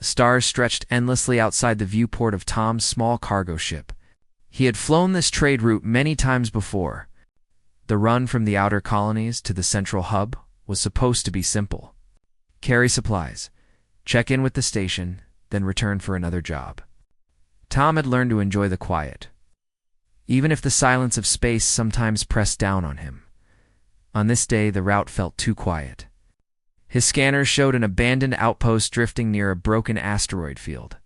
The stars stretched endlessly outside the viewport of Tom's small cargo ship. He had flown this trade route many times before. The run from the outer colonies to the central hub was supposed to be simple. Carry supplies, check in with the station, then return for another job. Tom had learned to enjoy the quiet, even if the silence of space sometimes pressed down on him. On this day, the route felt too quiet. His scanners showed an abandoned outpost drifting near a broken asteroid field.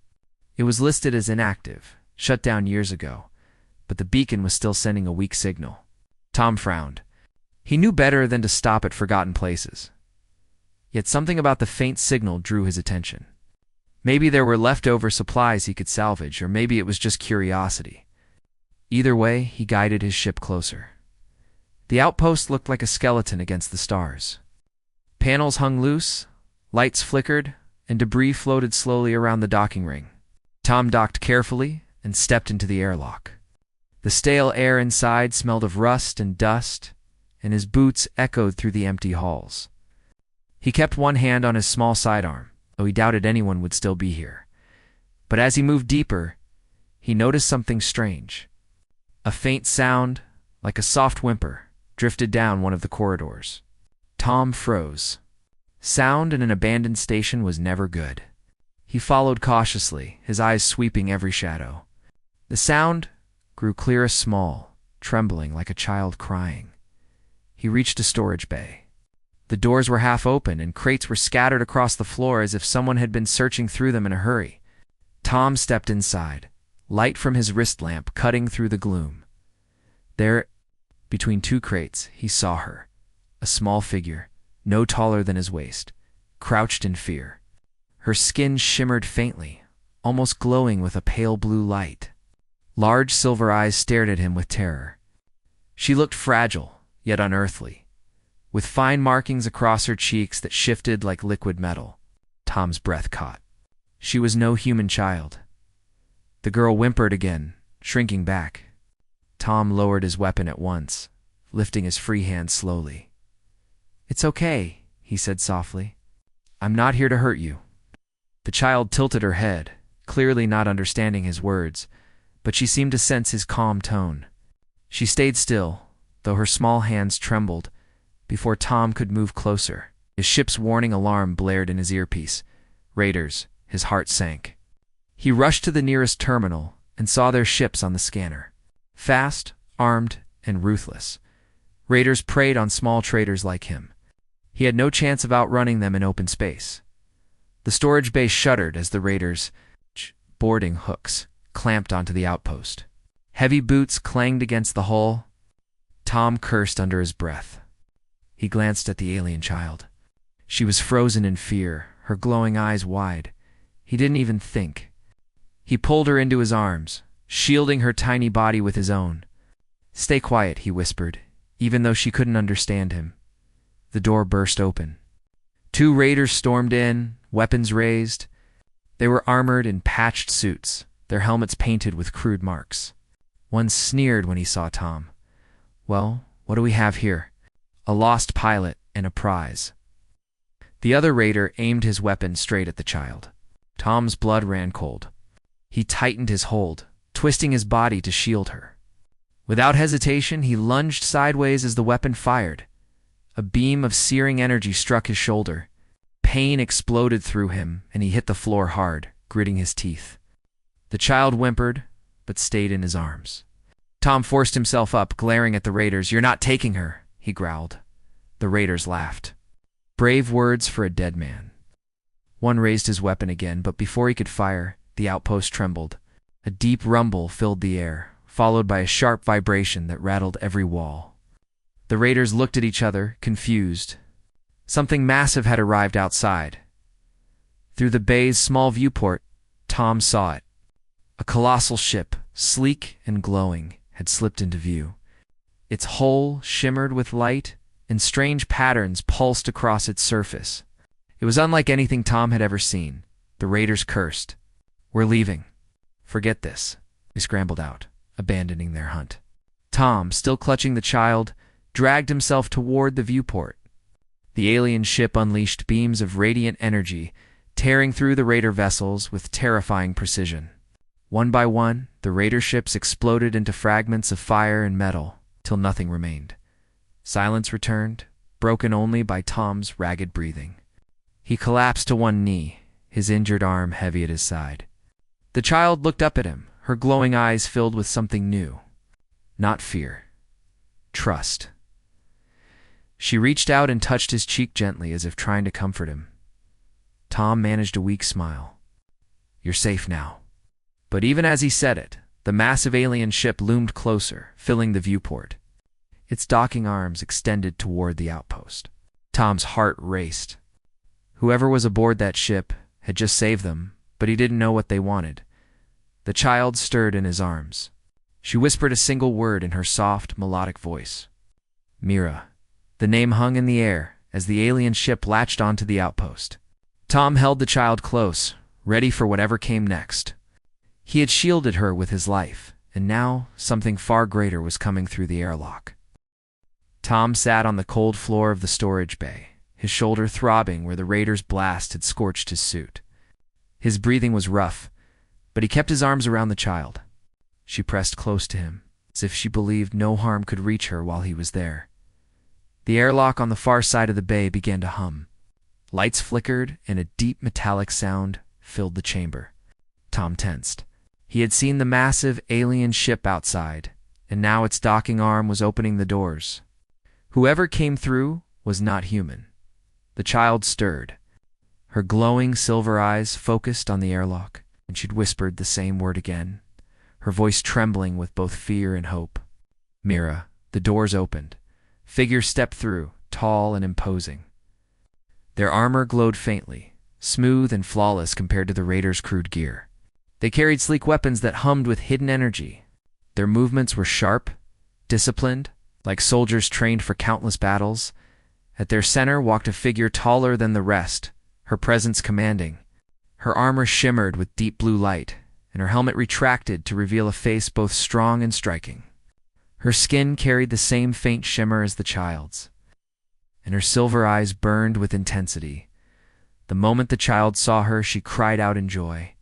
It was listed as inactive, shut down years ago, but the beacon was still sending a weak signal. Tom frowned. He knew better than to stop at forgotten places. Yet something about the faint signal drew his attention. Maybe there were leftover supplies he could salvage, or maybe it was just curiosity. Either way, he guided his ship closer. The outpost looked like a skeleton against the stars. Panels hung loose, lights flickered, and debris floated slowly around the docking ring. Tom docked carefully and stepped into the airlock. The stale air inside smelled of rust and dust, and his boots echoed through the empty halls. He kept one hand on his small sidearm, though he doubted anyone would still be here. But as he moved deeper, he noticed something strange. A faint sound, like a soft whimper, drifted down one of the corridors. Tom froze. Sound in an abandoned station was never good. He followed cautiously, his eyes sweeping every shadow. The sound grew clear, small, trembling like a child crying. He reached a storage bay. The doors were half open, and crates were scattered across the floor as if someone had been searching through them in a hurry. Tom stepped inside, light from his wrist lamp cutting through the gloom. There, between two crates, he saw her, a small figure, no taller than his waist, crouched in fear. Her skin shimmered faintly, almost glowing with a pale blue light. Large silver eyes stared at him with terror. She looked fragile, yet unearthly, with fine markings across her cheeks that shifted like liquid metal. Tom's breath caught. She was no human child. The girl whimpered again, shrinking back. Tom lowered his weapon at once, lifting his free hand slowly. "It's okay," he said softly. "I'm not here to hurt you." The child tilted her head, clearly not understanding his words, but she seemed to sense his calm tone. She stayed still, though her small hands trembled, before Tom could move closer. His ship's warning alarm blared in his earpiece. Raiders, his heart sank. He rushed to the nearest terminal and saw their ships on the scanner. Fast, armed, and ruthless. Raiders preyed on small traders like him. He had no chance of outrunning them in open space. The storage bay shuddered as the raiders' boarding hooks clamped onto the outpost. Heavy boots clanged against the hull. Tom cursed under his breath. He glanced at the alien child. She was frozen in fear, her glowing eyes wide. He didn't even think. He pulled her into his arms, shielding her tiny body with his own. "Stay quiet," he whispered, even though she couldn't understand him. The door burst open. Two raiders stormed in, weapons raised. They were armored in patched suits, their helmets painted with crude marks. One sneered when he saw Tom. "Well, what do we have here?" "A lost pilot and a prize." The other raider aimed his weapon straight at the child. Tom's blood ran cold. He tightened his hold, twisting his body to shield her. Without hesitation, he lunged sideways as the weapon fired. A beam of searing energy struck his shoulder. Pain exploded through him, and he hit the floor hard, gritting his teeth. The child whimpered, but stayed in his arms. Tom forced himself up, glaring at the raiders. "You're not taking her," he growled. The raiders laughed. Brave words for a dead man. One raised his weapon again, but before he could fire, the outpost trembled. A deep rumble filled the air, followed by a sharp vibration that rattled every wall. The raiders looked at each other, confused. Something massive had arrived outside. Through the bay's small viewport, Tom saw it. A colossal ship, sleek and glowing, had slipped into view. Its hull shimmered with light, and strange patterns pulsed across its surface. It was unlike anything Tom had ever seen. The raiders cursed. "We're leaving." "Forget this," they scrambled out, abandoning their hunt. Tom, still clutching the child, dragged himself toward the viewport. The alien ship unleashed beams of radiant energy, tearing through the raider vessels with terrifying precision. One by one, the raider ships exploded into fragments of fire and metal, till nothing remained. Silence returned, broken only by Tom's ragged breathing. He collapsed to one knee, his injured arm heavy at his side. The child looked up at him, her glowing eyes filled with something new. Not fear. Trust. She reached out and touched his cheek gently as if trying to comfort him. Tom managed a weak smile. "You're safe now." But even as he said it, the massive alien ship loomed closer, filling the viewport. Its docking arms extended toward the outpost. Tom's heart raced. Whoever was aboard that ship had just saved them, but he didn't know what they wanted. The child stirred in his arms. She whispered a single word in her soft, melodic voice. Mira. The name hung in the air as the alien ship latched onto the outpost. Tom held the child close, ready for whatever came next. He had shielded her with his life, and now something far greater was coming through the airlock. Tom sat on the cold floor of the storage bay, his shoulder throbbing where the raider's blast had scorched his suit. His breathing was rough, but he kept his arms around the child. She pressed close to him, as if she believed no harm could reach her while he was there. The airlock on the far side of the bay began to hum. Lights flickered, and a deep metallic sound filled the chamber. Tom tensed. He had seen the massive alien ship outside, and now its docking arm was opening the doors. Whoever came through was not human. The child stirred. Her glowing silver eyes focused on the airlock, and she'd whispered the same word again, her voice trembling with both fear and hope. Mira. The doors opened. Figures stepped through, tall and imposing. Their armor glowed faintly, smooth and flawless compared to the raiders' crude gear. They carried sleek weapons that hummed with hidden energy. Their movements were sharp, disciplined, like soldiers trained for countless battles. At their center walked a figure taller than the rest, her presence commanding. Her armor shimmered with deep blue light, and her helmet retracted to reveal a face both strong and striking. Her skin carried the same faint shimmer as the child's, and her silver eyes burned with intensity. The moment the child saw her, she cried out in joy.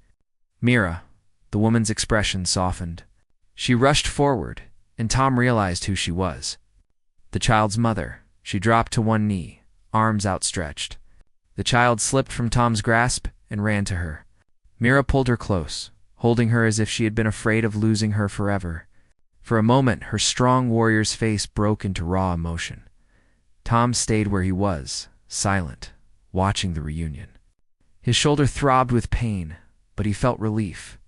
Mira. The woman's expression softened. She rushed forward, and Tom realized who she was. The child's mother. She dropped to one knee, arms outstretched. The child slipped from Tom's grasp and ran to her. Mira pulled her close, holding her as if she had been afraid of losing her forever. For a moment, her strong warrior's face broke into raw emotion. Tom stayed where he was, silent, watching the reunion. His shoulder throbbed with pain, but he felt relief.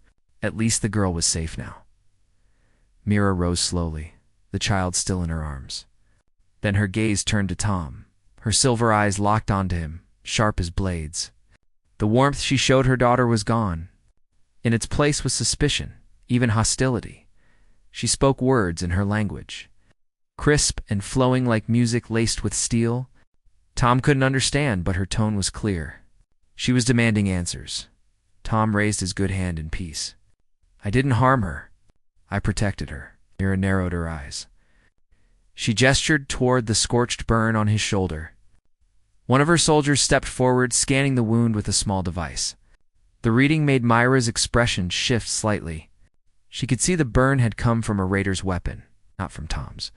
At least the girl was safe now. Mira rose slowly, the child still in her arms. Then her gaze turned to Tom. Her silver eyes locked onto him, sharp as blades. The warmth she showed her daughter was gone. In its place was suspicion, even hostility. She spoke words in her language, crisp and flowing like music laced with steel. Tom couldn't understand, but her tone was clear. She was demanding answers. Tom raised his good hand in peace. I didn't harm her. I protected her. Mira narrowed her eyes. She gestured toward the scorched burn on his shoulder. One of her soldiers stepped forward, scanning the wound with a small device. The reading made Myra's expression shift slightly. She could see the burn had come from a raider's weapon, not from Tom's.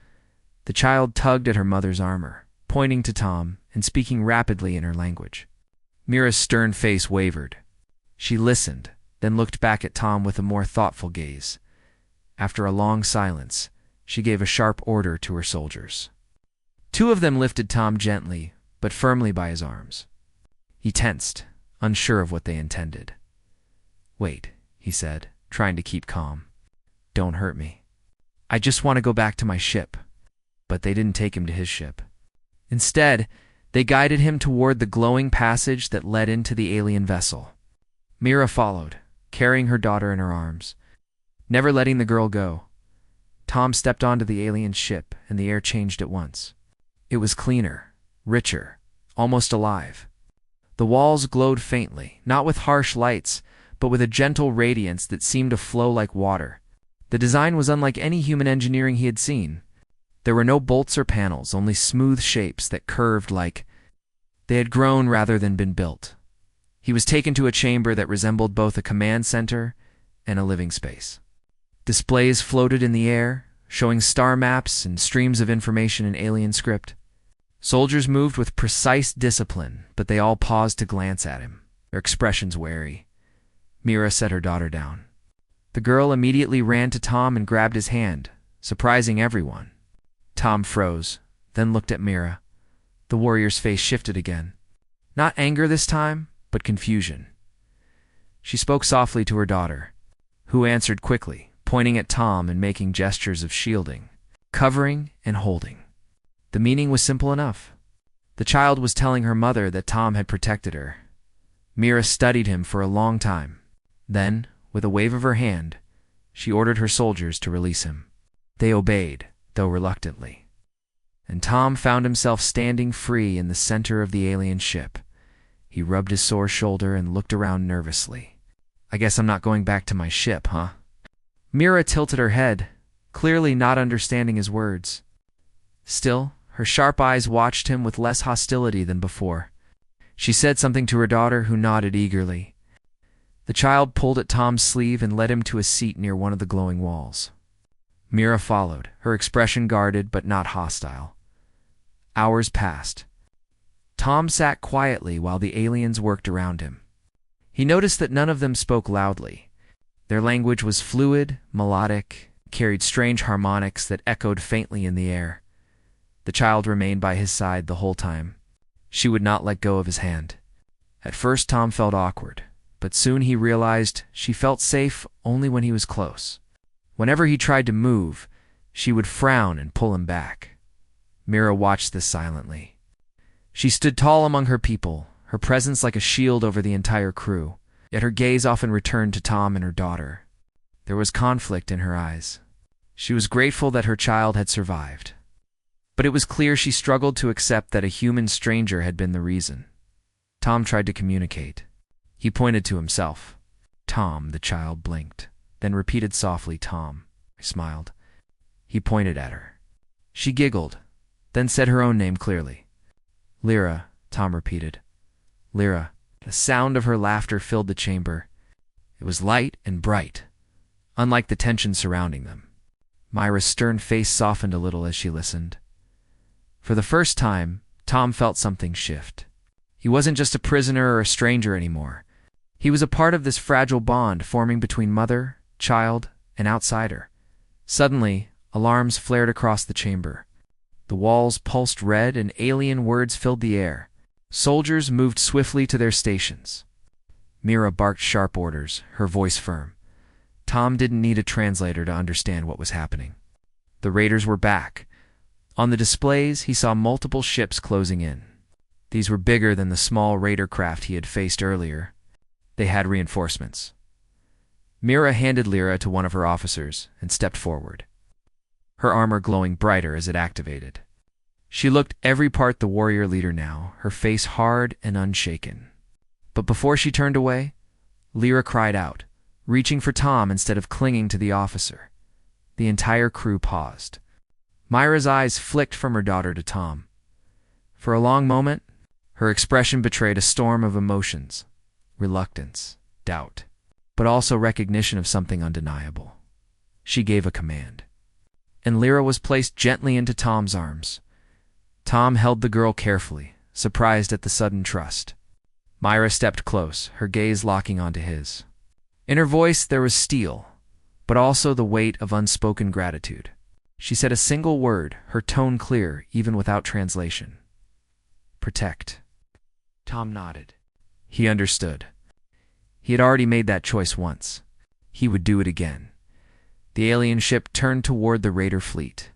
The child tugged at her mother's armor, pointing to Tom and speaking rapidly in her language. Mira's stern face wavered. She listened, then looked back at Tom with a more thoughtful gaze. After a long silence, she gave a sharp order to her soldiers. Two of them lifted Tom gently, but firmly by his arms. He tensed, unsure of what they intended. Wait, he said, trying to keep calm. Don't hurt me. I just want to go back to my ship. But they didn't take him to his ship. Instead, they guided him toward the glowing passage that led into the alien vessel. Mira followed, carrying her daughter in her arms, never letting the girl go. Tom stepped onto the alien ship, and the air changed at once. It was cleaner, richer, almost alive. The walls glowed faintly, not with harsh lights, but with a gentle radiance that seemed to flow like water. The design was unlike any human engineering he had seen. There were no bolts or panels, only smooth shapes that curved like they had grown rather than been built. He was taken to a chamber that resembled both a command center and a living space. Displays floated in the air, showing star maps and streams of information in alien script. Soldiers moved with precise discipline, but they all paused to glance at him, their expressions wary. Mira set her daughter down. The girl immediately ran to Tom and grabbed his hand, surprising everyone. Tom froze, then looked at Mira. The warrior's face shifted again. Not anger this time, but confusion. She spoke softly to her daughter, who answered quickly, pointing at Tom and making gestures of shielding, covering, and holding. The meaning was simple enough. The child was telling her mother that Tom had protected her. Mira studied him for a long time. Then, with a wave of her hand, she ordered her soldiers to release him. They obeyed, though reluctantly. And Tom found himself standing free in the center of the alien ship. He rubbed his sore shoulder and looked around nervously. I guess I'm not going back to my ship, huh? Mira tilted her head, clearly not understanding his words. Still, her sharp eyes watched him with less hostility than before. She said something to her daughter, who nodded eagerly. The child pulled at Tom's sleeve and led him to a seat near one of the glowing walls. Mira followed, her expression guarded but not hostile. Hours passed. Tom sat quietly while the aliens worked around him. He noticed that none of them spoke loudly. Their language was fluid, melodic, carried strange harmonics that echoed faintly in the air. The child remained by his side the whole time. She would not let go of his hand. At first Tom felt awkward, but soon he realized she felt safe only when he was close. Whenever he tried to move, she would frown and pull him back. Mira watched this silently. She stood tall among her people, her presence like a shield over the entire crew, yet her gaze often returned to Tom and her daughter. There was conflict in her eyes. She was grateful that her child had survived. But it was clear she struggled to accept that a human stranger had been the reason. Tom tried to communicate. He pointed to himself. Tom, the child blinked, then repeated softly, Tom. I smiled. He pointed at her. She giggled, then said her own name clearly. Lyra, Tom repeated. Lyra. The sound of her laughter filled the chamber. It was light and bright, unlike the tension surrounding them. Myra's stern face softened a little as she listened. For the first time, Tom felt something shift. He wasn't just a prisoner or a stranger anymore. He was a part of this fragile bond forming between mother, child, and outsider. Suddenly, alarms flared across the chamber. The walls pulsed red and alien words filled the air. Soldiers moved swiftly to their stations. Mira barked sharp orders, her voice firm. Tom didn't need a translator to understand what was happening. The raiders were back. On the displays, he saw multiple ships closing in. These were bigger than the small raider craft he had faced earlier. They had reinforcements. Mira handed Lyra to one of her officers and stepped forward, her armor glowing brighter as it activated. She looked every part the warrior leader now, her face hard and unshaken. But before she turned away, Lyra cried out, reaching for Tom instead of clinging to the officer. The entire crew paused. Myra's eyes flicked from her daughter to Tom. For a long moment, her expression betrayed a storm of emotions, reluctance, doubt, but also recognition of something undeniable. She gave a command, and Lyra was placed gently into Tom's arms. Tom held the girl carefully, surprised at the sudden trust. Myra stepped close, her gaze locking onto his. In her voice there was steel, but also the weight of unspoken gratitude. She said a single word, her tone clear even without translation. Protect. Tom nodded. He understood. He had already made that choice once. He would do it again. The alien ship turned toward the raider fleet.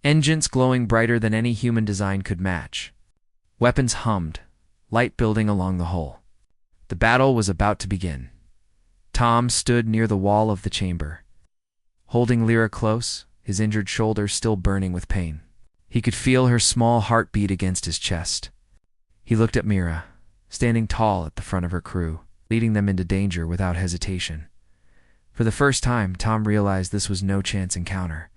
Engines glowing brighter than any human design could match. Weapons hummed, light building along the hull. The battle was about to begin. Tom stood near the wall of the chamber, holding Lyra close, his injured shoulder still burning with pain. He could feel her small heartbeat against his chest. He looked at Mira, standing tall at the front of her crew, leading them into danger without hesitation. For the first time, Tom realized this was no chance encounter.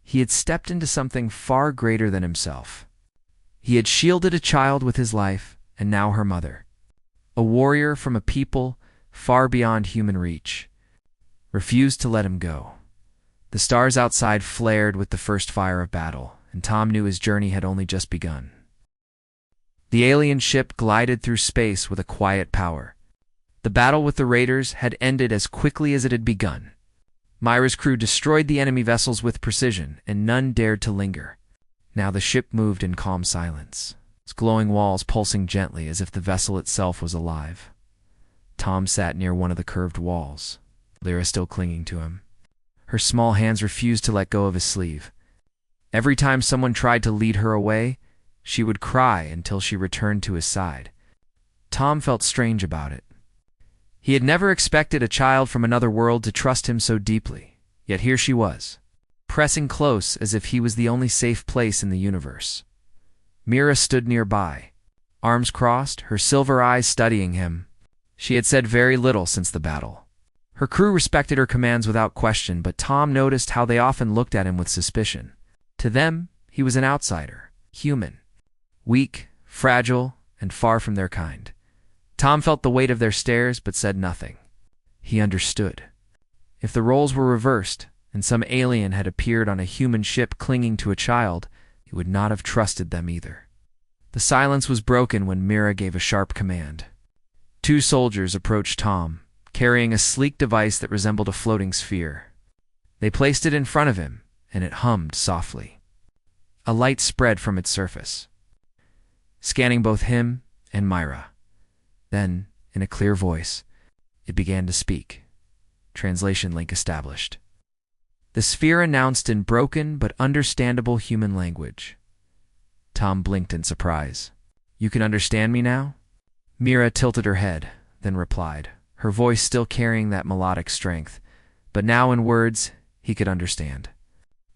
He had stepped into something far greater than himself. He had shielded a child with his life, and now her mother. a warrior from a people far beyond human reach, refused to let him go. The stars outside flared with the first fire of battle, and Tom knew his journey had only just begun. The alien ship glided through space with a quiet power. The battle with the raiders had ended as quickly as it had begun. Myra's crew destroyed the enemy vessels with precision, and none dared to linger. Now the ship moved in calm silence, its glowing walls pulsing gently as if the vessel itself was alive. Tom sat near one of the curved walls, Lyra still clinging to him. Her small hands refused to let go of his sleeve. Every time someone tried to lead her away, she would cry until she returned to his side. Tom felt strange about it. He had never expected a child from another world to trust him so deeply, yet here she was, pressing close as if he was the only safe place in the universe. Mira stood nearby, arms crossed, her silver eyes studying him. She had said very little since the battle. Her crew respected her commands without question, but Tom noticed how they often looked at him with suspicion. To them, he was an outsider, human, weak, fragile, and far from their kind. Tom felt the weight of their stares but said nothing. He understood. If the roles were reversed, and some alien had appeared on a human ship clinging to a child, he would not have trusted them either. The silence was broken when Mira gave a sharp command. 2 soldiers approached Tom, carrying a sleek device that resembled a floating sphere. They placed it in front of him, and it hummed softly. A light spread from its surface, scanning both him and Myra. Then, in a clear voice, it began to speak. Translation link established. The sphere announced in broken but understandable human language. Tom blinked in surprise. "You can understand me now?" Mira tilted her head, then replied, her voice still carrying that melodic strength, but now in words he could understand.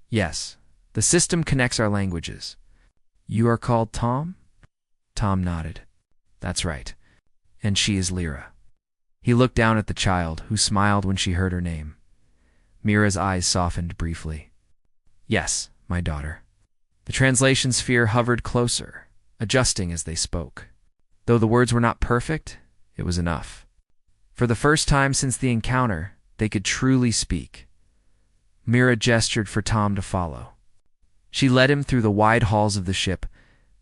"Yes, the system connects our languages." "You are called Tom?" Tom nodded. "That's right. And she is Lyra." He looked down at the child, who smiled when she heard her name. Mira's eyes softened briefly. "Yes, my daughter." The translation sphere hovered closer, adjusting as they spoke. Though the words were not perfect, it was enough. For the first time since the encounter, they could truly speak. Mira gestured for Tom to follow. She led him through the wide halls of the ship,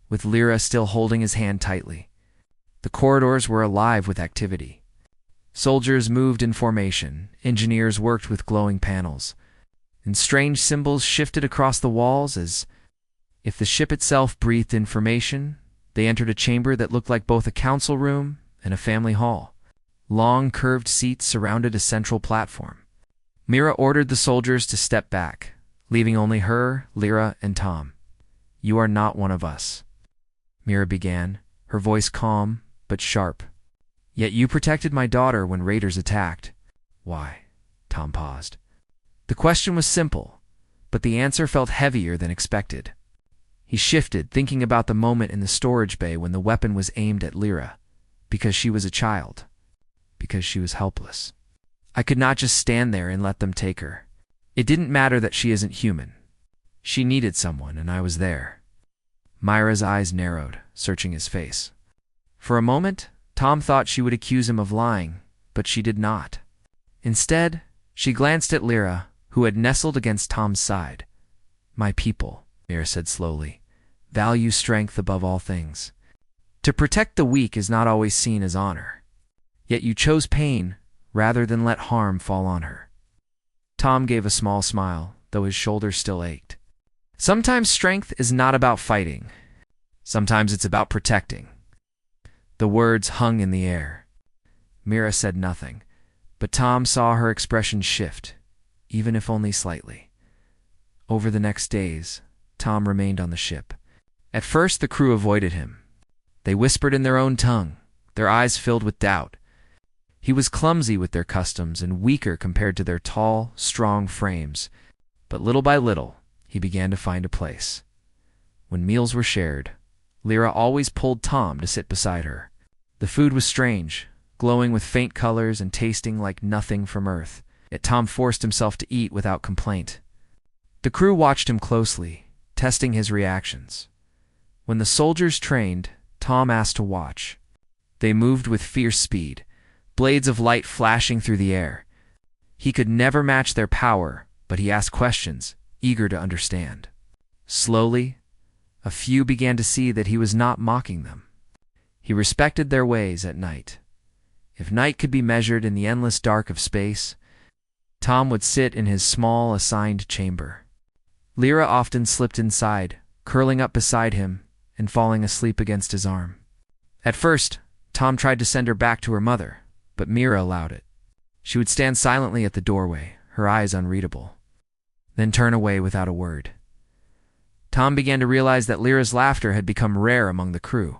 with Lyra still holding his hand tightly. The corridors were alive with activity. Soldiers moved in formation, engineers worked with glowing panels, and strange symbols shifted across the walls as if the ship itself breathed information. They entered a chamber that looked like both a council room and a family hall. Long, curved seats surrounded a central platform. Mira ordered the soldiers to step back, leaving only her, Lyra, and Tom. "You are not one of us," Mira began, her voice calm but sharp. "Yet you protected my daughter when raiders attacked." "Why?" Tom paused. The question was simple, but the answer felt heavier than expected. He shifted, thinking about the moment in the storage bay when the weapon was aimed at Lyra. Because she was a child. Because she was helpless. "I could not just stand there and let them take her. It didn't matter that she isn't human. She needed someone, and I was there." Myra's eyes narrowed, searching his face. For a moment, Tom thought she would accuse him of lying, but she did not. Instead, she glanced at Lyra, who had nestled against Tom's side. "My people," Mira said slowly, "value strength above all things. To protect the weak is not always seen as honor. Yet you chose pain rather than let harm fall on her." Tom gave a small smile, though his shoulders still ached. Sometimes strength is not about fighting. Sometimes it's about protecting. The words hung in the air. Mira said nothing, but Tom saw her expression shift, even if only slightly. Over the next days, Tom remained on the ship. At first, the crew avoided him. They whispered in their own tongue, their eyes filled with doubt. He was clumsy with their customs and weaker compared to their tall, strong frames. But little by little, he began to find a place. When meals were shared, Lyra always pulled Tom to sit beside her. The food was strange, glowing with faint colors and tasting like nothing from Earth. Yet Tom forced himself to eat without complaint. The crew watched him closely, testing his reactions. When the soldiers trained, Tom asked to watch. They moved with fierce speed, blades of light flashing through the air. He could never match their power, but he asked questions, eager to understand. Slowly, a few began to see that he was not mocking them. He respected their ways at night. If night could be measured in the endless dark of space, Tom would sit in his small assigned chamber. Lyra often slipped inside, curling up beside him and falling asleep against his arm. At first, Tom tried to send her back to her mother, but Mira allowed it. She would stand silently at the doorway, her eyes unreadable, then turn away without a word. Tom began to realize that Lyra's laughter had become rare among the crew.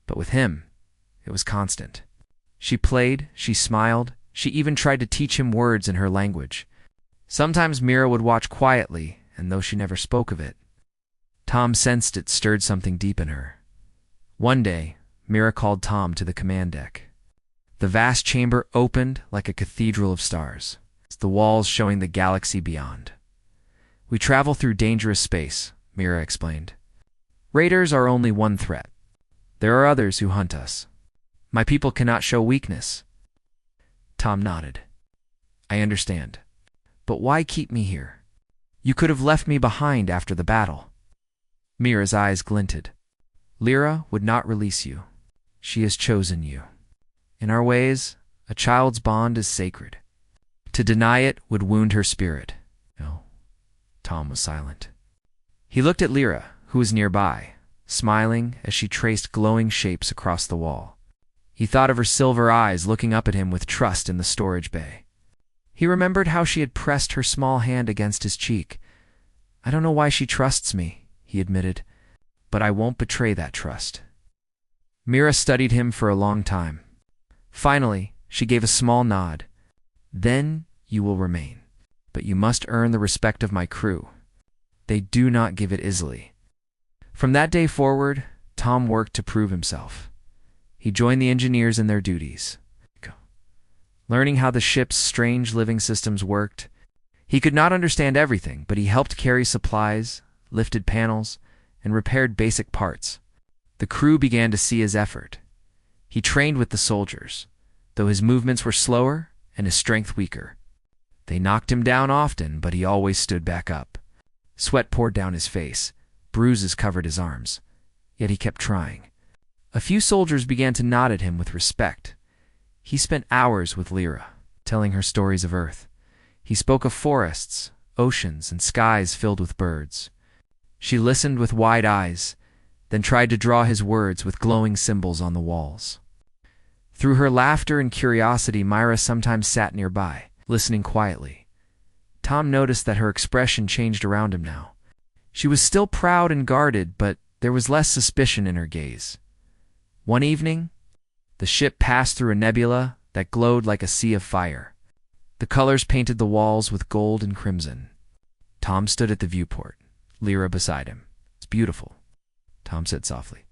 But with him, it was constant. She played, she smiled, she even tried to teach him words in her language. Sometimes Mira would watch quietly, and though she never spoke of it, Tom sensed it stirred something deep in her. One day, Mira called Tom to the command deck. The vast chamber opened like a cathedral of stars, the walls showing the galaxy beyond. "We travel through dangerous space," Mira explained. "Raiders are only one threat. There are others who hunt us. My people cannot show weakness." Tom nodded. "I understand. But why keep me here? You could have left me behind after the battle." Mira's eyes glinted. "Lyra would not release you. She has chosen you. In our ways, a child's bond is sacred. To deny it would wound her spirit." No. Tom was silent. He looked at Lyra, who was nearby, smiling as she traced glowing shapes across the wall. He thought of her silver eyes looking up at him with trust in the storage bay. He remembered how she had pressed her small hand against his cheek. "I don't know why she trusts me," he admitted, "but I won't betray that trust." Mira studied him for a long time. Finally, she gave a small nod. "Then you will remain, but you must earn the respect of my crew. They do not give it easily." From that day forward, Tom worked to prove himself. He joined the engineers in their duties, learning how the ship's strange living systems worked. He could not understand everything, but he helped carry supplies, lifted panels, and repaired basic parts. The crew began to see his effort. He trained with the soldiers, though his movements were slower and his strength weaker. They knocked him down often, but he always stood back up. Sweat poured down his face, bruises covered his arms, yet he kept trying. A few soldiers began to nod at him with respect. He spent hours with Lyra, telling her stories of Earth. He spoke of forests, oceans, and skies filled with birds. She listened with wide eyes, then tried to draw his words with glowing symbols on the walls. Through her laughter and curiosity, Myra sometimes sat nearby, listening quietly. Tom noticed that her expression changed around him now. She was still proud and guarded, but there was less suspicion in her gaze. One evening, the ship passed through a nebula that glowed like a sea of fire. The colors painted the walls with gold and crimson. Tom stood at the viewport, Lyra beside him. "It's beautiful," Tom said softly.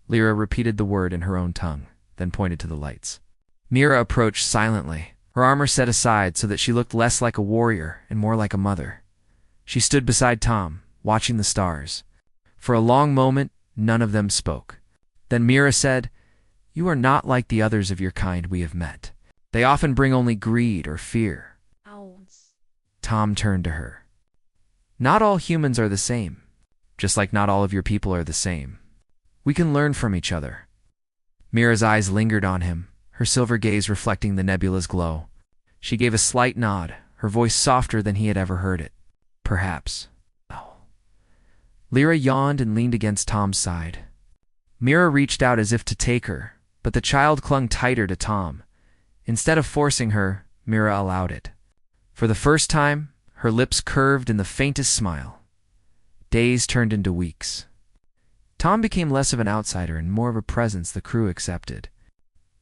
Lyra repeated the word in her own tongue, then pointed to the lights. Mira approached silently, her armor set aside so that she looked less like a warrior and more like a mother. She stood beside Tom, watching the stars. For a long moment, none of them spoke. Then Mira said, "You are not like the others of your kind we have met. They often bring only greed or fear." Tom turned to her. "Not all humans are the same, just like not all of your people are the same. We can learn from each other." Mira's eyes lingered on him, her silver gaze reflecting the nebula's glow. She gave a slight nod, her voice softer than he had ever heard it. "Perhaps." Oh. Lyra yawned and leaned against Tom's side. Mira reached out as if to take her, but the child clung tighter to Tom. Instead of forcing her, Mira allowed it. For the first time, her lips curved in the faintest smile. Days turned into weeks. Tom became less of an outsider and more of a presence the crew accepted.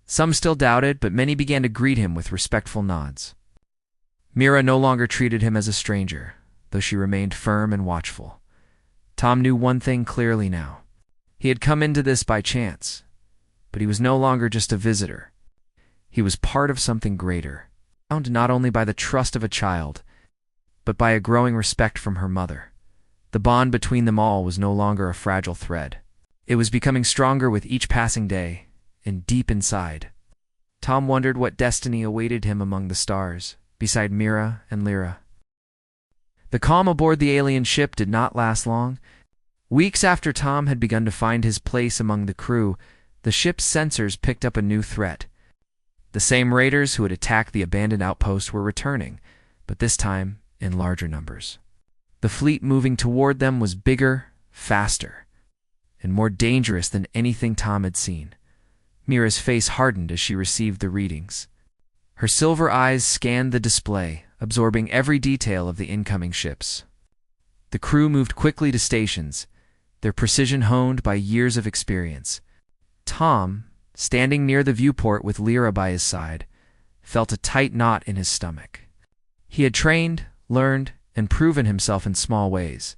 Some still doubted, but many began to greet him with respectful nods. Mira no longer treated him as a stranger, though she remained firm and watchful. Tom knew one thing clearly now. He had come into this by chance, but he was no longer just a visitor. He was part of something greater, bound not only by the trust of a child, but by a growing respect from her mother. The bond between them all was no longer a fragile thread. It was becoming stronger with each passing day, and deep inside, Tom wondered what destiny awaited him among the stars, beside Mira and Lyra. The calm aboard the alien ship did not last long. Weeks after Tom had begun to find his place among the crew, the ship's sensors picked up a new threat. The same raiders who had attacked the abandoned outpost were returning, but this time in larger numbers. The fleet moving toward them was bigger, faster, and more dangerous than anything Tom had seen. Mira's face hardened as she received the readings. Her silver eyes scanned the display, absorbing every detail of the incoming ships. The crew moved quickly to stations, their precision honed by years of experience. Tom, standing near the viewport with Lyra by his side, felt a tight knot in his stomach. He had trained, learned, and proven himself in small ways,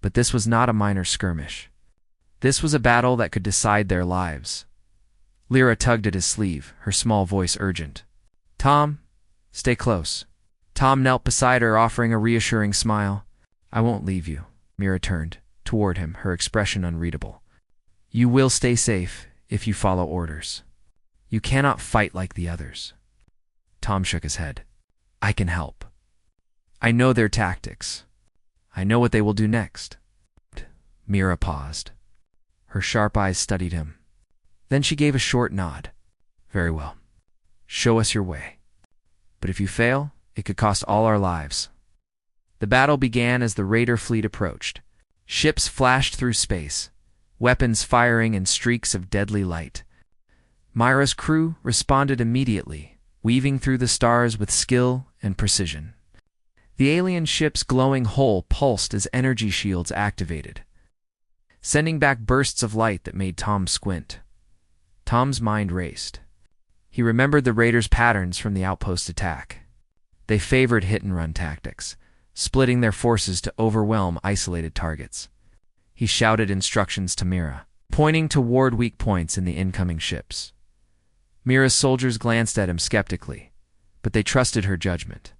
but this was not a minor skirmish. This was a battle that could decide their lives. Lyra tugged at his sleeve, her small voice urgent. "Tom, stay close." Tom knelt beside her, offering a reassuring smile. "I won't leave you." Mira turned toward him, her expression unreadable. "You will stay safe if you follow orders. You cannot fight like the others." Tom shook his head. "I can help. I know their tactics. I know what they will do next." Mira paused. Her sharp eyes studied him. Then she gave a short nod. "Very well. Show us your way. But if you fail, it could cost all our lives." The battle began as the raider fleet approached. Ships flashed through space, weapons firing in streaks of deadly light. Mira's crew responded immediately, weaving through the stars with skill and precision. The alien ship's glowing hull pulsed as energy shields activated, sending back bursts of light that made Tom squint. Tom's mind raced. He remembered the raiders' patterns from the outpost attack. They favored hit-and-run tactics, splitting their forces to overwhelm isolated targets. He shouted instructions to Mira, pointing toward weak points in the incoming ships. Mira's soldiers glanced at him skeptically, but they trusted her judgment.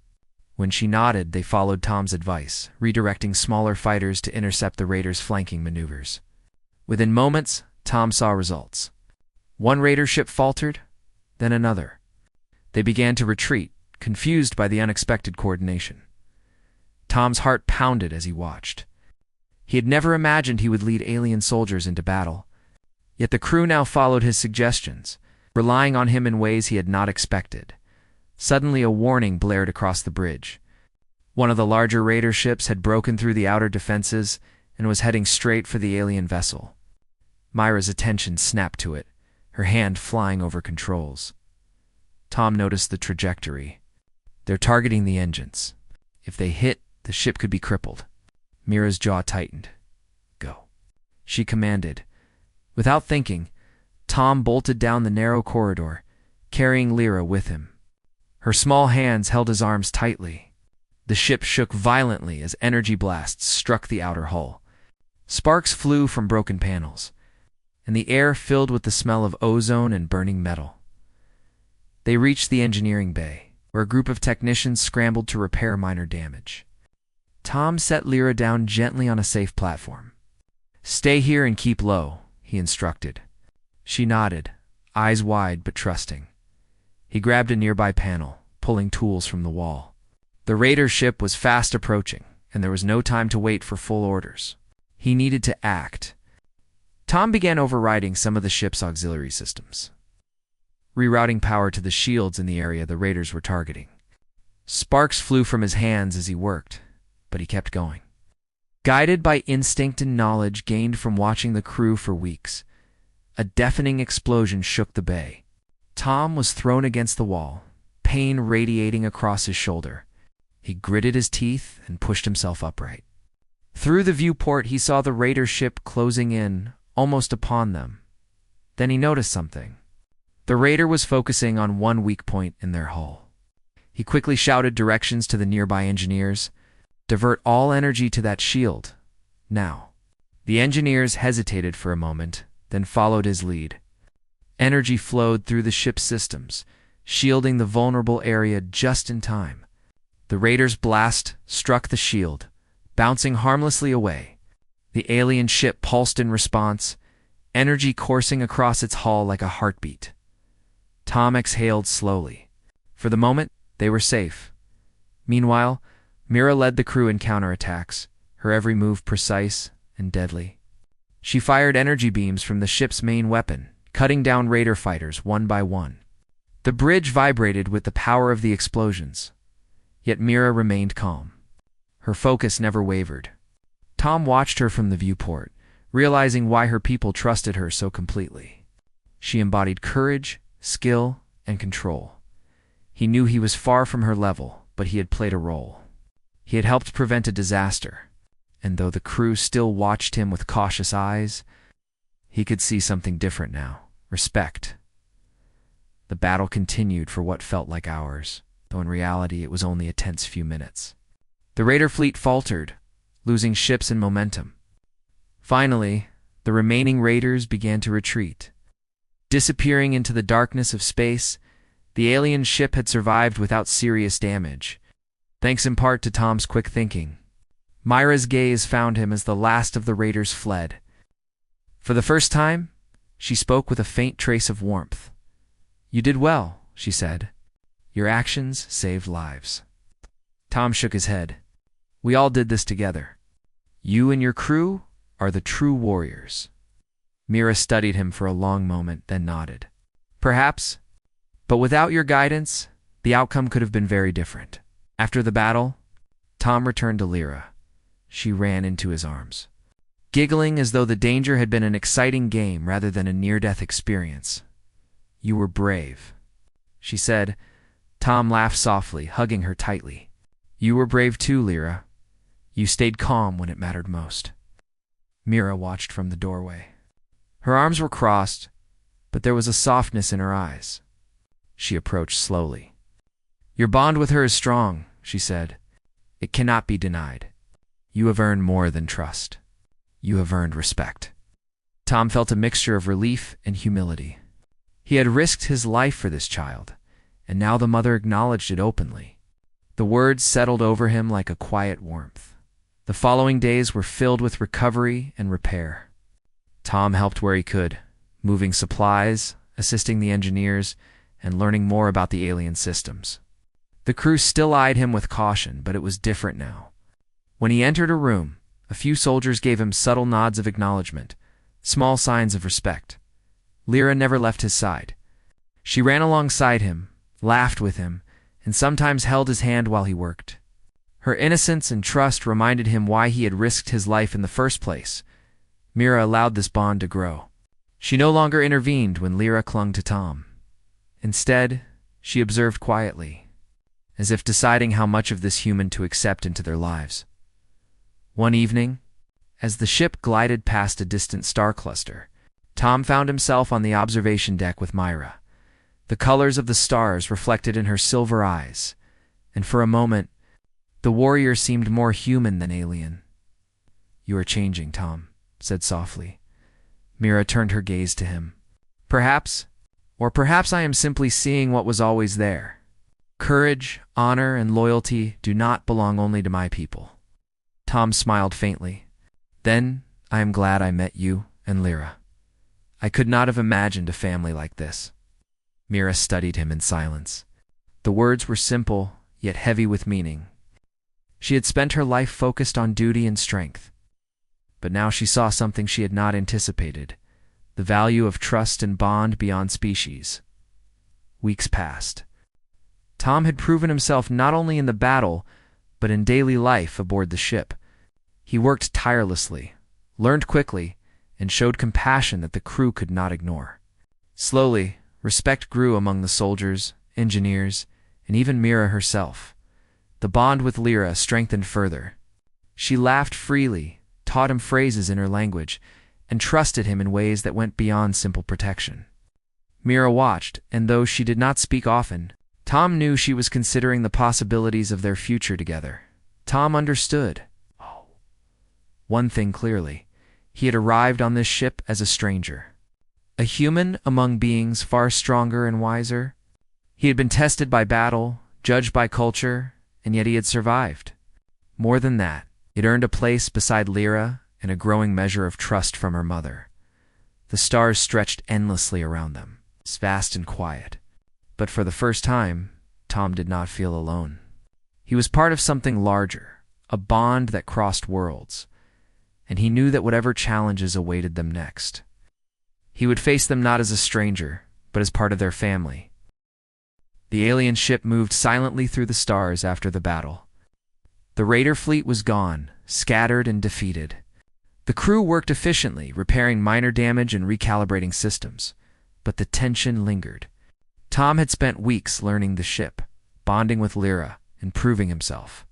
When she nodded, they followed Tom's advice, redirecting smaller fighters to intercept the raiders' flanking maneuvers. Within moments, Tom saw results. One raider ship faltered, then another. They began to retreat, confused by the unexpected coordination. Tom's heart pounded as he watched. He had never imagined he would lead alien soldiers into battle. Yet the crew now followed his suggestions, relying on him in ways he had not expected. Suddenly a warning blared across the bridge. One of the larger raider ships had broken through the outer defenses and was heading straight for the alien vessel. Mira's attention snapped to it, her hand flying over controls. Tom noticed the trajectory. "They're targeting the engines. If they hit, the ship could be crippled." Mira's jaw tightened. "Go," she commanded. Without thinking, Tom bolted down the narrow corridor, carrying Lyra with him. Her small hands held his arms tightly. The ship shook violently as energy blasts struck the outer hull. Sparks flew from broken panels, and the air filled with the smell of ozone and burning metal. They reached the engineering bay, where a group of technicians scrambled to repair minor damage. Tom set Lyra down gently on a safe platform. "Stay here and keep low," he instructed. She nodded, eyes wide but trusting. He grabbed a nearby panel, pulling tools from the wall. The raider ship was fast approaching, and there was no time to wait for full orders. He needed to act. Tom began overriding some of the ship's auxiliary systems, rerouting power to the shields in the area the raiders were targeting. Sparks flew from his hands as he worked, but he kept going. Guided by instinct and knowledge gained from watching the crew for weeks, a deafening explosion shook the bay. Tom was thrown against the wall, pain radiating across his shoulder. He gritted his teeth and pushed himself upright. Through the viewport, he saw the raider ship closing in, almost upon them. Then he noticed something. The raider was focusing on one weak point in their hull. He quickly shouted directions to the nearby engineers. "Divert all energy to that shield, now." The engineers hesitated for a moment, then followed his lead. Energy flowed through the ship's systems, shielding the vulnerable area just in time. The raider's blast struck the shield, bouncing harmlessly away. The alien ship pulsed in response, energy coursing across its hull like a heartbeat. Tom exhaled slowly. For the moment, they were safe. Meanwhile, Mira led the crew in counterattacks, her every move precise and deadly. She fired energy beams from the ship's main weapon, cutting down raider fighters one by one. The bridge vibrated with the power of the explosions. Yet Mira remained calm. Her focus never wavered. Tom watched her from the viewport, realizing why her people trusted her so completely. She embodied courage, skill, and control. He knew he was far from her level, but he had played a role. He had helped prevent a disaster, and though the crew still watched him with cautious eyes, he could see something different now: respect. The battle continued for what felt like hours, though in reality it was only a tense few minutes. The raider fleet faltered, losing ships and momentum. Finally, the remaining raiders began to retreat. Disappearing into the darkness of space, the alien ship had survived without serious damage, thanks in part to Tom's quick thinking. Myra's gaze found him as the last of the raiders fled. For the first time, she spoke with a faint trace of warmth. "You did well," she said. "Your actions saved lives." Tom shook his head. "We all did this together. You and your crew are the true warriors." Mira studied him for a long moment, then nodded. "Perhaps, but without your guidance, the outcome could have been very different." After the battle, Tom returned to Lyra. She ran into his arms, giggling as though the danger had been an exciting game rather than a near-death experience. "You were brave," she said. Tom laughed softly, hugging her tightly. "You were brave too, Lyra. You stayed calm when it mattered most." Mira watched from the doorway. Her arms were crossed, but there was a softness in her eyes. She approached slowly. "Your bond with her is strong," she said. "It cannot be denied. You have earned more than trust. You have earned respect." Tom felt a mixture of relief and humility. He had risked his life for this child, and now the mother acknowledged it openly. The words settled over him like a quiet warmth. The following days were filled with recovery and repair. Tom helped where he could, moving supplies, assisting the engineers, and learning more about the alien systems. The crew still eyed him with caution, but it was different now. When he entered a room, a few soldiers gave him subtle nods of acknowledgement, small signs of respect. Lyra never left his side. She ran alongside him, laughed with him, and sometimes held his hand while he worked. Her innocence and trust reminded him why he had risked his life in the first place. Mira allowed this bond to grow. She no longer intervened when Lyra clung to Tom. Instead, she observed quietly, as if deciding how much of this human to accept into their lives. One evening, as the ship glided past a distant star cluster, Tom found himself on the observation deck with Myra. The colors of the stars reflected in her silver eyes, and for a moment, the warrior seemed more human than alien. "You are changing, Tom," said softly. Mira turned her gaze to him. "Perhaps, or perhaps I am simply seeing what was always there. Courage, honor, and loyalty do not belong only to my people." Tom smiled faintly. "Then I am glad I met you and Lyra. I could not have imagined a family like this." Mira studied him in silence. The words were simple, yet heavy with meaning. She had spent her life focused on duty and strength. But now she saw something she had not anticipated: the value of trust and bond beyond species. Weeks passed. Tom had proven himself not only in the battle, but in daily life aboard the ship. He worked tirelessly, learned quickly, and showed compassion that the crew could not ignore. Slowly, respect grew among the soldiers, engineers, and even Mira herself. The bond with Lyra strengthened further. She laughed freely, taught him phrases in her language, and trusted him in ways that went beyond simple protection. Mira watched, and though she did not speak often, Tom knew she was considering the possibilities of their future together. Tom understood. One thing clearly: he had arrived on this ship as a stranger. A human among beings far stronger and wiser. He had been tested by battle, judged by culture, and yet he had survived. More than that, he had earned a place beside Lyra and a growing measure of trust from her mother. The stars stretched endlessly around them, vast and quiet. But for the first time, Tom did not feel alone. He was part of something larger, a bond that crossed worlds, and he knew that whatever challenges awaited them next, he would face them not as a stranger, but as part of their family. The alien ship moved silently through the stars after the battle. The raider fleet was gone, scattered and defeated. The crew worked efficiently, repairing minor damage and recalibrating systems, but the tension lingered. Tom had spent weeks learning the ship, bonding with Lyra, and proving himself.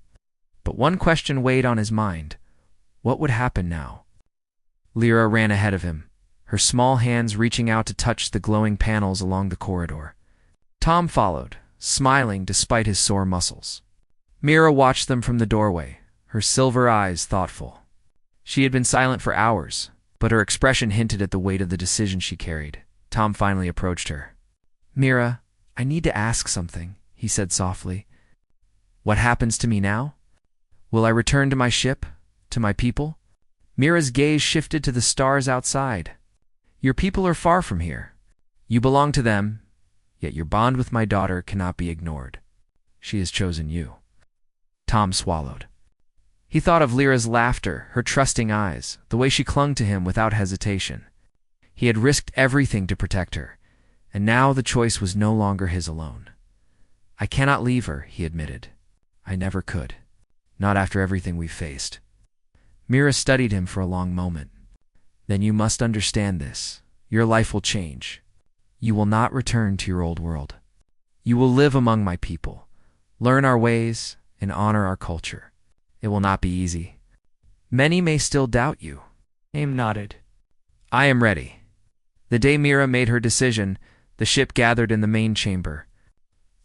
But one question weighed on his mind. What would happen now? Lyra ran ahead of him, her small hands reaching out to touch the glowing panels along the corridor. Tom followed, smiling despite his sore muscles. Mira watched them from the doorway, her silver eyes thoughtful. She had been silent for hours, but her expression hinted at the weight of the decision she carried. Tom finally approached her. "Mira, I need to ask something," he said softly. "What happens to me now? Will I return to my ship, to my people?" Mira's gaze shifted to the stars outside. "Your people are far from here. You belong to them, yet your bond with my daughter cannot be ignored. She has chosen you." Tom swallowed. He thought of Lyra's laughter, her trusting eyes, the way she clung to him without hesitation. He had risked everything to protect her, and now the choice was no longer his alone. "I cannot leave her," he admitted. "I never could. Not after everything we've faced." Mira studied him for a long moment. "Then you must understand this. Your life will change. You will not return to your old world. You will live among my people, learn our ways, and honor our culture. It will not be easy. Many may still doubt you." Aim nodded. "I am ready." The day Mira made her decision, the ship gathered in the main chamber.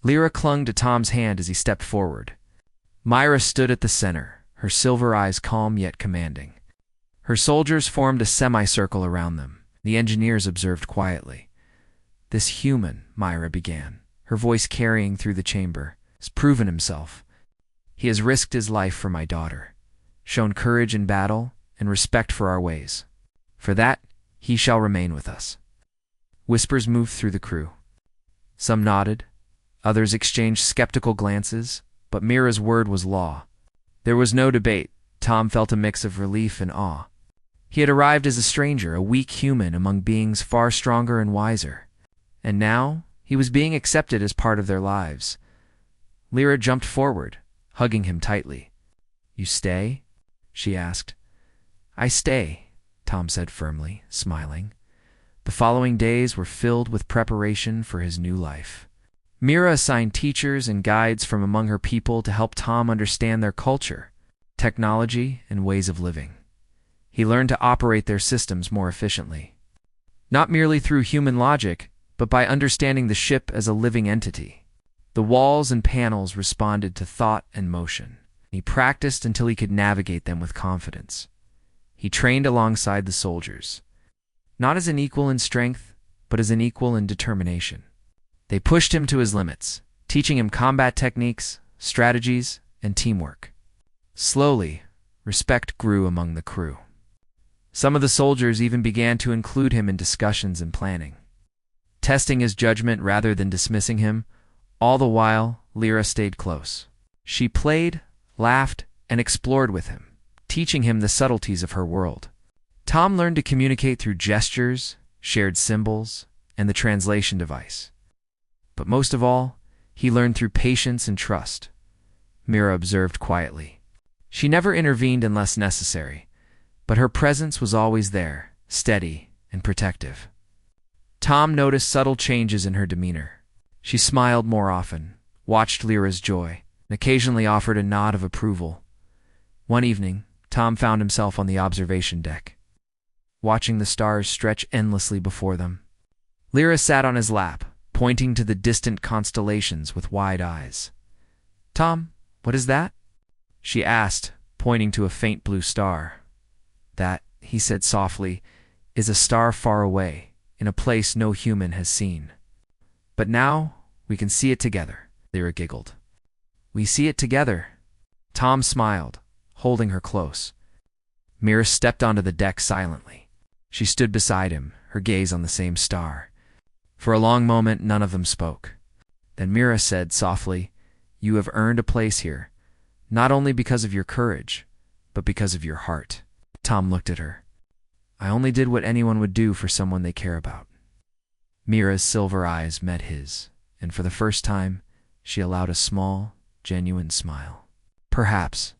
Lyra clung to Tom's hand as he stepped forward. Myra stood at the center, her silver eyes calm yet commanding. Her soldiers formed a semicircle around them. The engineers observed quietly. "This human," Myra began, her voice carrying through the chamber, "has proven himself. He has risked his life for my daughter, shown courage in battle and respect for our ways. For that, he shall remain with us." Whispers moved through the crew. Some nodded, others exchanged skeptical glances, but Mira's word was law. There was no debate. Tom felt a mix of relief and awe. He had arrived as a stranger, a weak human among beings far stronger and wiser. And now, he was being accepted as part of their lives. Lyra jumped forward, hugging him tightly. "You stay?" she asked. "I stay," Tom said firmly, smiling. The following days were filled with preparation for his new life. Mira assigned teachers and guides from among her people to help Tom understand their culture, technology, and ways of living. He learned to operate their systems more efficiently. Not merely through human logic, but by understanding the ship as a living entity. The walls and panels responded to thought and motion. He practiced until he could navigate them with confidence. He trained alongside the soldiers, not as an equal in strength, but as an equal in determination. They pushed him to his limits, teaching him combat techniques, strategies, and teamwork. Slowly, respect grew among the crew. Some of the soldiers even began to include him in discussions and planning, testing his judgment rather than dismissing him. All the while, Lyra stayed close. She played, laughed, and explored with him, teaching him the subtleties of her world. Tom learned to communicate through gestures, shared symbols, and the translation device. But most of all, he learned through patience and trust. Mira observed quietly. She never intervened unless necessary, but her presence was always there, steady and protective. Tom noticed subtle changes in her demeanor. She smiled more often, watched Lyra's joy, and occasionally offered a nod of approval. One evening, Tom found himself on the observation deck, watching the stars stretch endlessly before them. Lyra sat on his lap, pointing to the distant constellations with wide eyes. "Tom, what is that?" she asked, pointing to a faint blue star. "That," he said softly, "is a star far away, in a place no human has seen. But now, we can see it together," Lyra giggled. "We see it together." Tom smiled, holding her close. Mira stepped onto the deck silently. She stood beside him, her gaze on the same star. For a long moment, none of them spoke. Then Mira said softly, "You have earned a place here, not only because of your courage, but because of your heart." Tom looked at her. "I only did what anyone would do for someone they care about." Mira's silver eyes met his, and for the first time, she allowed a small, genuine smile. "Perhaps.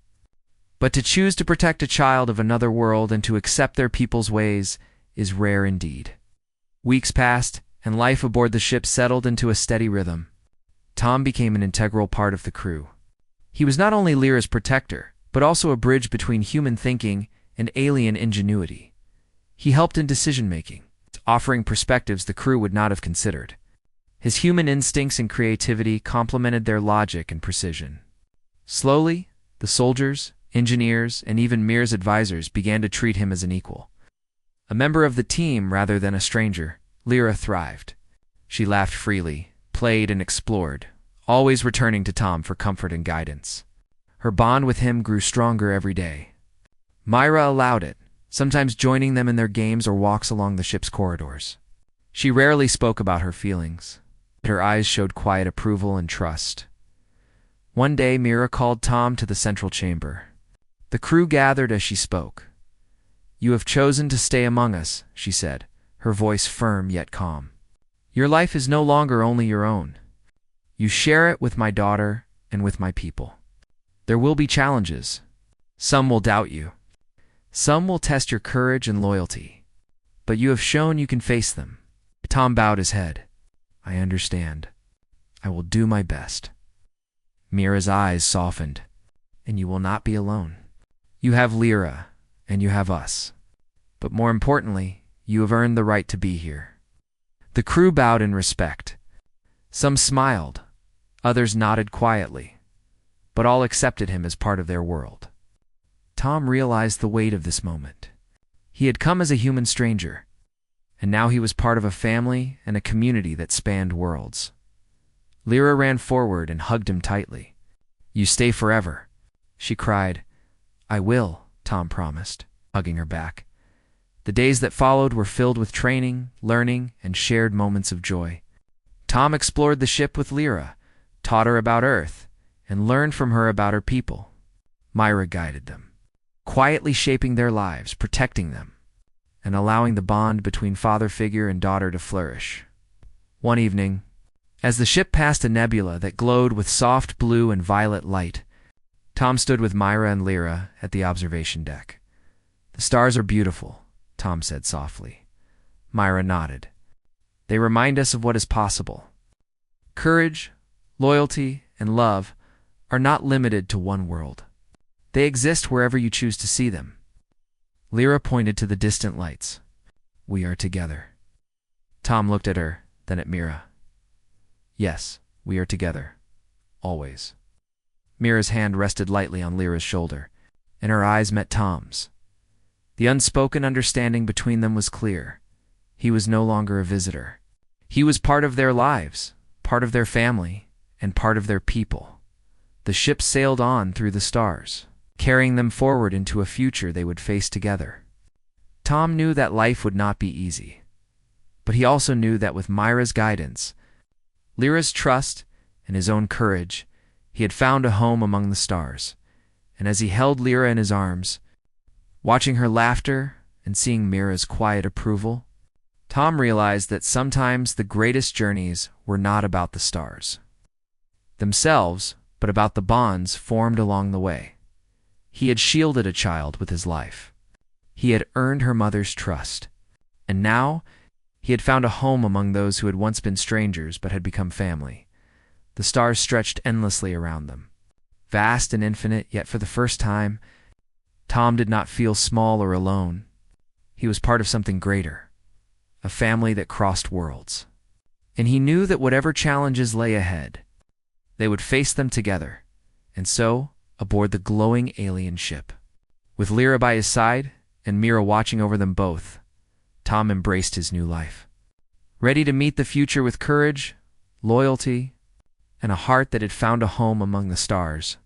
But to choose to protect a child of another world and to accept their people's ways is rare indeed." Weeks passed, and life aboard the ship settled into a steady rhythm. Tom became an integral part of the crew. He was not only Lyra's protector, but also a bridge between human thinking and alien ingenuity. He helped in decision-making, offering perspectives the crew would not have considered. His human instincts and creativity complemented their logic and precision. Slowly, the soldiers, engineers, and even Mira's advisors began to treat him as an equal. A member of the team rather than a stranger, Lyra thrived. She laughed freely, played, and explored, always returning to Tom for comfort and guidance. Her bond with him grew stronger every day. Myra allowed it, sometimes joining them in their games or walks along the ship's corridors. She rarely spoke about her feelings, but her eyes showed quiet approval and trust. One day, Mira called Tom to the central chamber. The crew gathered as she spoke. "You have chosen to stay among us," she said, her voice firm yet calm. "Your life is no longer only your own. You share it with my daughter and with my people. There will be challenges. Some will doubt you. Some will test your courage and loyalty. But you have shown you can face them." Tom bowed his head. "I understand. I will do my best." Mira's eyes softened. "And you will not be alone. You have Lyra, and you have us. But more importantly, you have earned the right to be here." The crew bowed in respect. Some smiled, others nodded quietly, but all accepted him as part of their world. Tom realized the weight of this moment. He had come as a human stranger, and now he was part of a family and a community that spanned worlds. Lyra ran forward and hugged him tightly. "You stay forever," she cried. "I will," Tom promised, hugging her back. The days that followed were filled with training, learning, and shared moments of joy. Tom explored the ship with Lyra, taught her about Earth, and learned from her about her people. Myra guided them, quietly shaping their lives, protecting them, and allowing the bond between father figure and daughter to flourish. One evening, as the ship passed a nebula that glowed with soft blue and violet light, Tom stood with Myra and Lyra at the observation deck. "The stars are beautiful," Tom said softly. Myra nodded. "They remind us of what is possible. Courage, loyalty, and love are not limited to one world. They exist wherever you choose to see them." Lyra pointed to the distant lights. "We are together." Tom looked at her, then at Mira. "Yes, we are together. Always." Mira's hand rested lightly on Lyra's shoulder, and her eyes met Tom's. The unspoken understanding between them was clear. He was no longer a visitor. He was part of their lives, part of their family, and part of their people. The ship sailed on through the stars, carrying them forward into a future they would face together. Tom knew that life would not be easy, but he also knew that with Myra's guidance, Lyra's trust, and his own courage, he had found a home among the stars. And as he held Lyra in his arms, watching her laughter and seeing Mira's quiet approval, Tom realized that sometimes the greatest journeys were not about the stars themselves, but about the bonds formed along the way. He had shielded a child with his life. He had earned her mother's trust. And now, he had found a home among those who had once been strangers but had become family. The stars stretched endlessly around them, vast and infinite, yet for the first time, Tom did not feel small or alone. He was part of something greater, a family that crossed worlds. And he knew that whatever challenges lay ahead, they would face them together, and so, aboard the glowing alien ship. With Lyra by his side and Mira watching over them both, Tom embraced his new life. Ready to meet the future with courage, loyalty, and a heart that had found a home among the stars.